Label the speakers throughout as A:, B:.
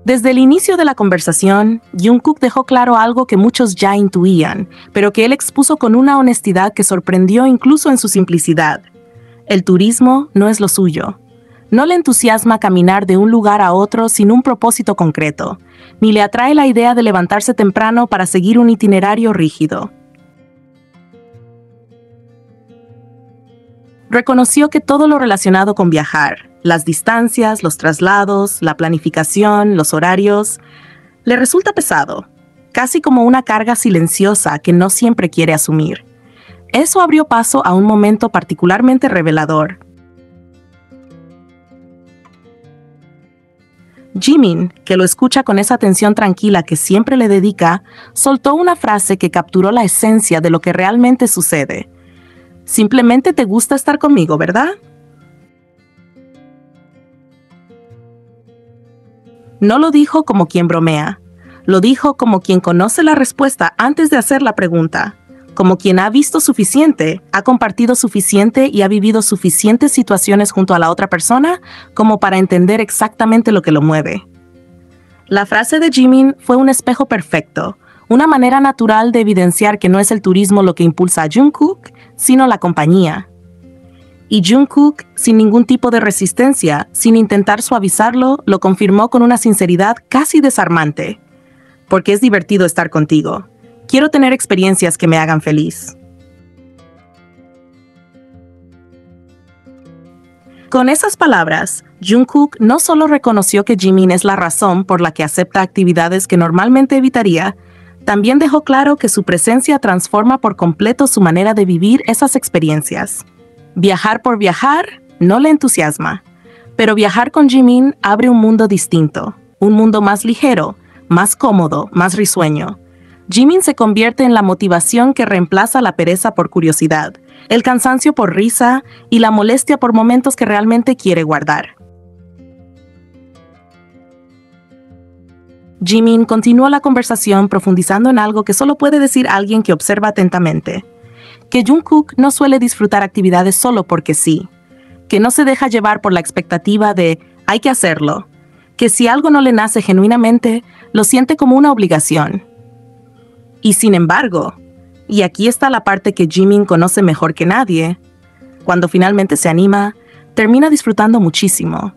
A: Desde el inicio de la conversación, Jungkook dejó claro algo que muchos ya intuían, pero que él expuso con una honestidad que sorprendió incluso en su simplicidad. El turismo no es lo suyo. No le entusiasma caminar de un lugar a otro sin un propósito concreto, ni le atrae la idea de levantarse temprano para seguir un itinerario rígido. Reconoció que todo lo relacionado con viajar, las distancias, los traslados, la planificación, los horarios, le resulta pesado, casi como una carga silenciosa que no siempre quiere asumir. Eso abrió paso a un momento particularmente revelador. Jimin, que lo escucha con esa atención tranquila que siempre le dedica, soltó una frase que capturó la esencia de lo que realmente sucede. Simplemente te gusta estar conmigo, ¿verdad? No lo dijo como quien bromea, lo dijo como quien conoce la respuesta antes de hacer la pregunta, como quien ha visto suficiente, ha compartido suficiente y ha vivido suficientes situaciones junto a la otra persona como para entender exactamente lo que lo mueve. La frase de Jimin fue un espejo perfecto, una manera natural de evidenciar que no es el turismo lo que impulsa a Jungkook, sino la compañía. Y Jungkook, sin ningún tipo de resistencia, sin intentar suavizarlo, lo confirmó con una sinceridad casi desarmante. Porque es divertido estar contigo. Quiero tener experiencias que me hagan feliz. Con esas palabras, Jungkook no solo reconoció que Jimin es la razón por la que acepta actividades que normalmente evitaría, también dejó claro que su presencia transforma por completo su manera de vivir esas experiencias. Viajar por viajar no le entusiasma, pero viajar con Jimin abre un mundo distinto, un mundo más ligero, más cómodo, más risueño. Jimin se convierte en la motivación que reemplaza la pereza por curiosidad, el cansancio por risa y la molestia por momentos que realmente quiere guardar. Jimin continuó la conversación profundizando en algo que solo puede decir alguien que observa atentamente. Que Jungkook no suele disfrutar actividades solo porque sí. Que no se deja llevar por la expectativa de hay que hacerlo. Que si algo no le nace genuinamente, lo siente como una obligación. Y sin embargo, y aquí está la parte que Jimin conoce mejor que nadie, cuando finalmente se anima, termina disfrutando muchísimo.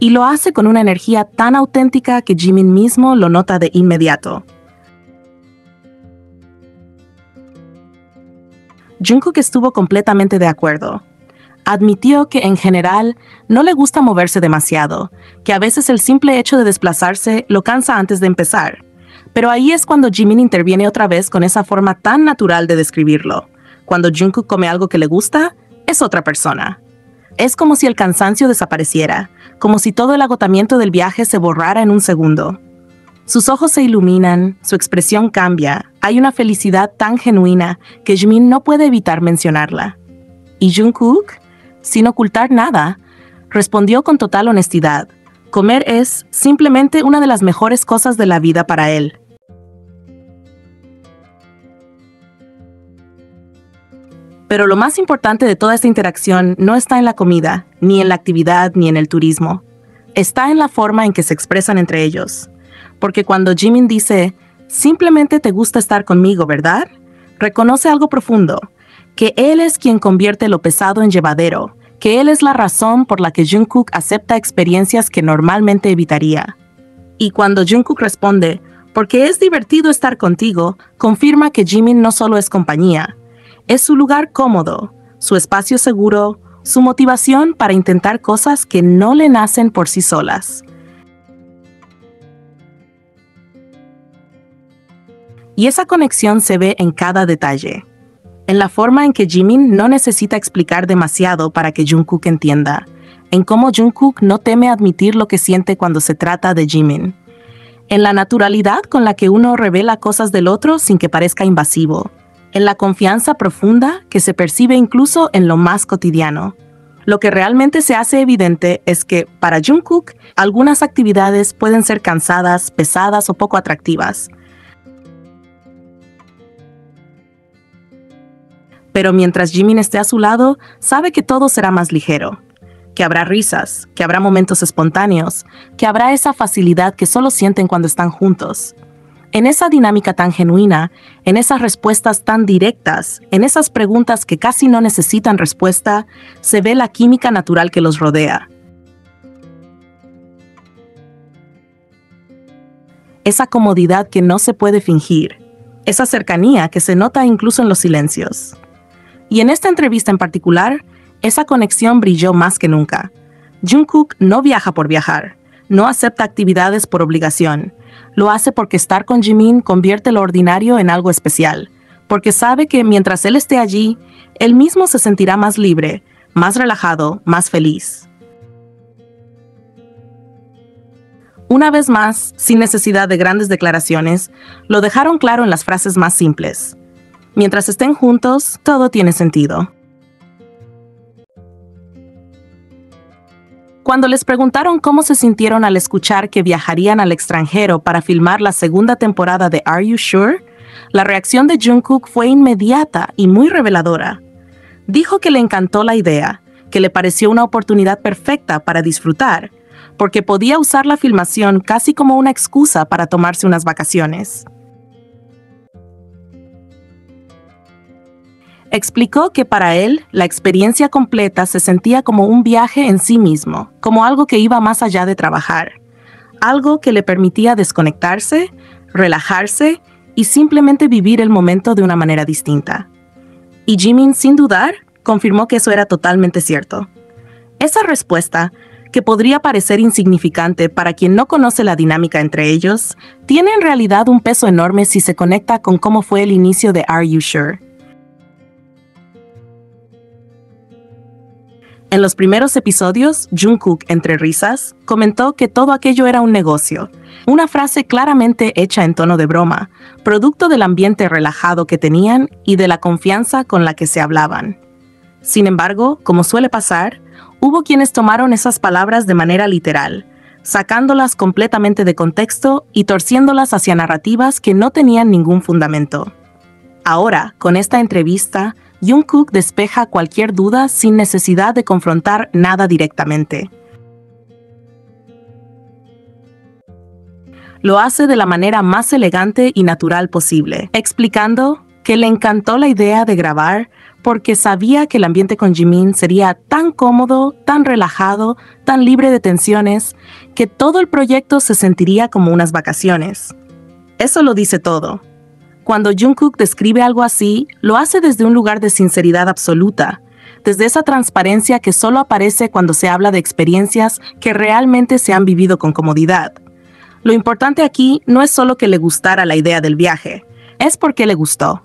A: Y lo hace con una energía tan auténtica que Jimin mismo lo nota de inmediato. Jungkook estuvo completamente de acuerdo. Admitió que en general no le gusta moverse demasiado, que a veces el simple hecho de desplazarse lo cansa antes de empezar. Pero ahí es cuando Jimin interviene otra vez con esa forma tan natural de describirlo. Cuando Jungkook come algo que le gusta, es otra persona. Es como si el cansancio desapareciera, como si todo el agotamiento del viaje se borrara en un segundo. Sus ojos se iluminan, su expresión cambia, hay una felicidad tan genuina que Jimin no puede evitar mencionarla. Y Jungkook, sin ocultar nada, respondió con total honestidad. Comer es simplemente una de las mejores cosas de la vida para él. Pero lo más importante de toda esta interacción no está en la comida, ni en la actividad, ni en el turismo. Está en la forma en que se expresan entre ellos. Porque cuando Jimin dice, simplemente te gusta estar conmigo, ¿verdad? Reconoce algo profundo, que él es quien convierte lo pesado en llevadero, que él es la razón por la que Jungkook acepta experiencias que normalmente evitaría. Y cuando Jungkook responde, porque es divertido estar contigo, confirma que Jimin no solo es compañía, es su lugar cómodo, su espacio seguro, su motivación para intentar cosas que no le nacen por sí solas. Y esa conexión se ve en cada detalle. En la forma en que Jimin no necesita explicar demasiado para que Jungkook entienda. En cómo Jungkook no teme admitir lo que siente cuando se trata de Jimin. En la naturalidad con la que uno revela cosas del otro sin que parezca invasivo. En la confianza profunda que se percibe incluso en lo más cotidiano. Lo que realmente se hace evidente es que, para Jungkook, algunas actividades pueden ser cansadas, pesadas o poco atractivas. Pero mientras Jimin esté a su lado, sabe que todo será más ligero. que habrá risas, que habrá momentos espontáneos, que habrá esa facilidad que solo sienten cuando están juntos. En esa dinámica tan genuina, en esas respuestas tan directas, en esas preguntas que casi no necesitan respuesta, se ve la química natural que los rodea. Esa comodidad que no se puede fingir, esa cercanía que se nota incluso en los silencios. Y en esta entrevista en particular, esa conexión brilló más que nunca. Jungkook no viaja por viajar, no acepta actividades por obligación. Lo hace porque estar con Jimin convierte lo ordinario en algo especial, porque sabe que mientras él esté allí, él mismo se sentirá más libre, más relajado, más feliz. Una vez más, sin necesidad de grandes declaraciones, lo dejaron claro en las frases más simples. Mientras estén juntos, todo tiene sentido. Cuando les preguntaron cómo se sintieron al escuchar que viajarían al extranjero para filmar la segunda temporada de Are You Sure?, la reacción de Jungkook fue inmediata y muy reveladora. Dijo que le encantó la idea, que le pareció una oportunidad perfecta para disfrutar, porque podía usar la filmación casi como una excusa para tomarse unas vacaciones. Explicó que para él, la experiencia completa se sentía como un viaje en sí mismo, como algo que iba más allá de trabajar, algo que le permitía desconectarse, relajarse y simplemente vivir el momento de una manera distinta. Y Jimin, sin dudar, confirmó que eso era totalmente cierto. Esa respuesta, que podría parecer insignificante para quien no conoce la dinámica entre ellos, tiene en realidad un peso enorme si se conecta con cómo fue el inicio de Are You Sure? En los primeros episodios, Jungkook, entre risas, comentó que todo aquello era un negocio, una frase claramente hecha en tono de broma, producto del ambiente relajado que tenían y de la confianza con la que se hablaban. Sin embargo, como suele pasar, hubo quienes tomaron esas palabras de manera literal, sacándolas completamente de contexto y torciéndolas hacia narrativas que no tenían ningún fundamento. Ahora, con esta entrevista, Jungkook despeja cualquier duda sin necesidad de confrontar nada directamente. Lo hace de la manera más elegante y natural posible, explicando que le encantó la idea de grabar porque sabía que el ambiente con Jimin sería tan cómodo, tan relajado, tan libre de tensiones, que todo el proyecto se sentiría como unas vacaciones. Eso lo dice todo. Cuando Jungkook describe algo así, lo hace desde un lugar de sinceridad absoluta, desde esa transparencia que solo aparece cuando se habla de experiencias que realmente se han vivido con comodidad. Lo importante aquí no es solo que le gustara la idea del viaje, es porque le gustó.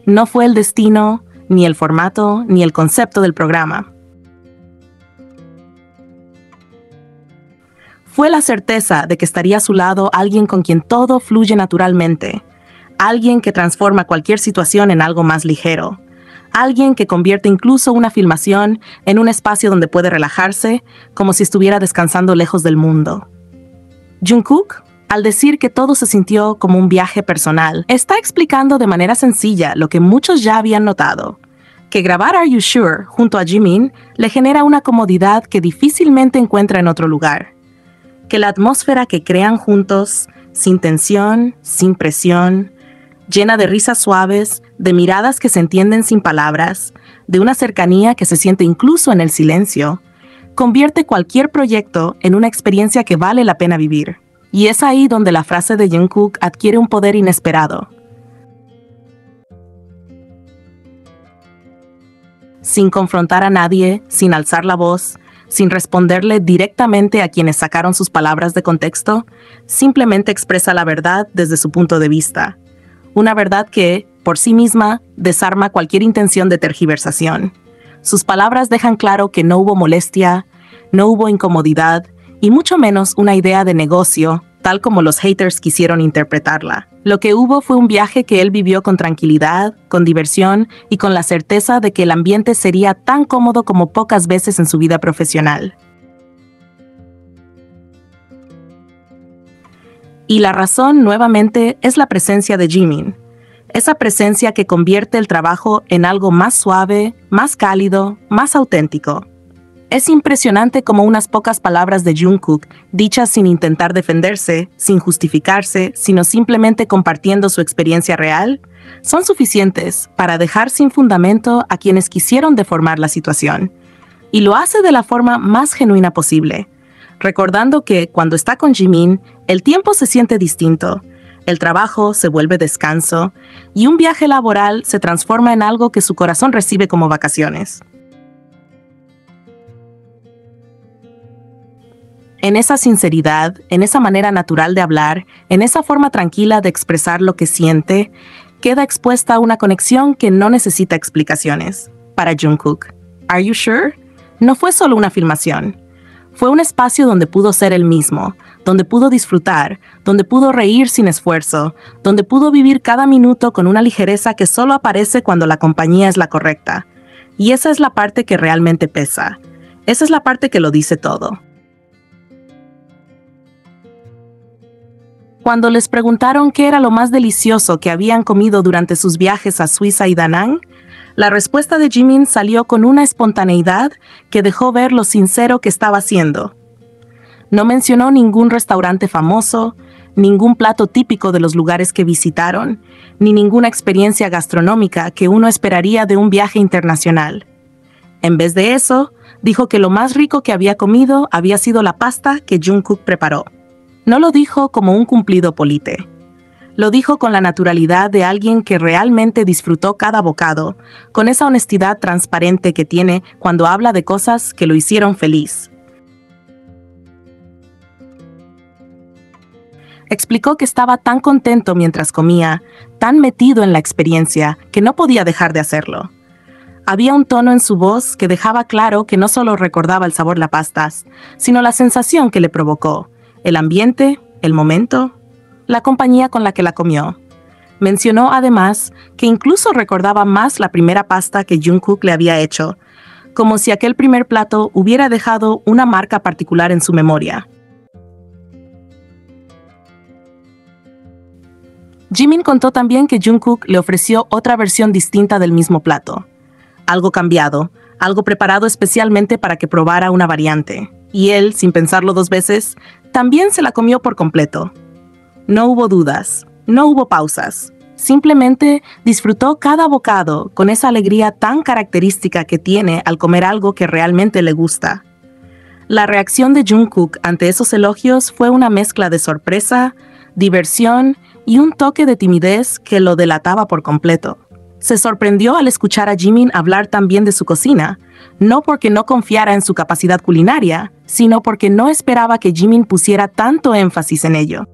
A: No fue el destino, ni el formato, ni el concepto del programa. Fue la certeza de que estaría a su lado alguien con quien todo fluye naturalmente, alguien que transforma cualquier situación en algo más ligero, alguien que convierte incluso una filmación en un espacio donde puede relajarse, como si estuviera descansando lejos del mundo. Jungkook, al decir que todo se sintió como un viaje personal, está explicando de manera sencilla lo que muchos ya habían notado, que grabar Are You Sure junto a Jimin le genera una comodidad que difícilmente encuentra en otro lugar, que la atmósfera que crean juntos, sin tensión, sin presión, llena de risas suaves, de miradas que se entienden sin palabras, de una cercanía que se siente incluso en el silencio, convierte cualquier proyecto en una experiencia que vale la pena vivir. Y es ahí donde la frase de Jungkook adquiere un poder inesperado. Sin confrontar a nadie, sin alzar la voz, sin responderle directamente a quienes sacaron sus palabras de contexto, simplemente expresa la verdad desde su punto de vista. Una verdad que, por sí misma, desarma cualquier intención de tergiversación. Sus palabras dejan claro que no hubo molestia, no hubo incomodidad, y mucho menos una idea de negocio, tal como los haters quisieron interpretarla. Lo que hubo fue un viaje que él vivió con tranquilidad, con diversión y con la certeza de que el ambiente sería tan cómodo como pocas veces en su vida profesional. Y la razón, nuevamente, es la presencia de Jimin. Esa presencia que convierte el trabajo en algo más suave, más cálido, más auténtico. Es impresionante cómo unas pocas palabras de Jungkook, dichas sin intentar defenderse, sin justificarse, sino simplemente compartiendo su experiencia real, son suficientes para dejar sin fundamento a quienes quisieron deformar la situación. Y lo hace de la forma más genuina posible, recordando que cuando está con Jimin, el tiempo se siente distinto, el trabajo se vuelve descanso y un viaje laboral se transforma en algo que su corazón recibe como vacaciones. En esa sinceridad, en esa manera natural de hablar, en esa forma tranquila de expresar lo que siente, queda expuesta a una conexión que no necesita explicaciones. Para Jungkook, ¿Are you sure? No fue solo una filmación. Fue un espacio donde pudo ser él mismo, donde pudo disfrutar, donde pudo reír sin esfuerzo, donde pudo vivir cada minuto con una ligereza que solo aparece cuando la compañía es la correcta. Y esa es la parte que realmente pesa. Esa es la parte que lo dice todo. Cuando les preguntaron qué era lo más delicioso que habían comido durante sus viajes a Suiza y Da Nang, la respuesta de Jimin salió con una espontaneidad que dejó ver lo sincero que estaba siendo. No mencionó ningún restaurante famoso, ningún plato típico de los lugares que visitaron, ni ninguna experiencia gastronómica que uno esperaría de un viaje internacional. En vez de eso, dijo que lo más rico que había comido había sido la pasta que Jungkook preparó. No lo dijo como un cumplido polite. Lo dijo con la naturalidad de alguien que realmente disfrutó cada bocado, con esa honestidad transparente que tiene cuando habla de cosas que lo hicieron feliz. Explicó que estaba tan contento mientras comía, tan metido en la experiencia, que no podía dejar de hacerlo. Había un tono en su voz que dejaba claro que no solo recordaba el sabor de las pastas, sino la sensación que le provocó, el ambiente, el momento, la compañía con la que la comió. Mencionó además que incluso recordaba más la primera pasta que Jungkook le había hecho, como si aquel primer plato hubiera dejado una marca particular en su memoria. Jimin contó también que Jungkook le ofreció otra versión distinta del mismo plato. Algo cambiado, algo preparado especialmente para que probara una variante. Y él, sin pensarlo dos veces, también se la comió por completo. No hubo dudas, no hubo pausas. Simplemente disfrutó cada bocado con esa alegría tan característica que tiene al comer algo que realmente le gusta. La reacción de Jungkook ante esos elogios fue una mezcla de sorpresa, diversión y un toque de timidez que lo delataba por completo. Se sorprendió al escuchar a Jimin hablar tan bien de su cocina, no porque no confiara en su capacidad culinaria, sino porque no esperaba que Jimin pusiera tanto énfasis en ello.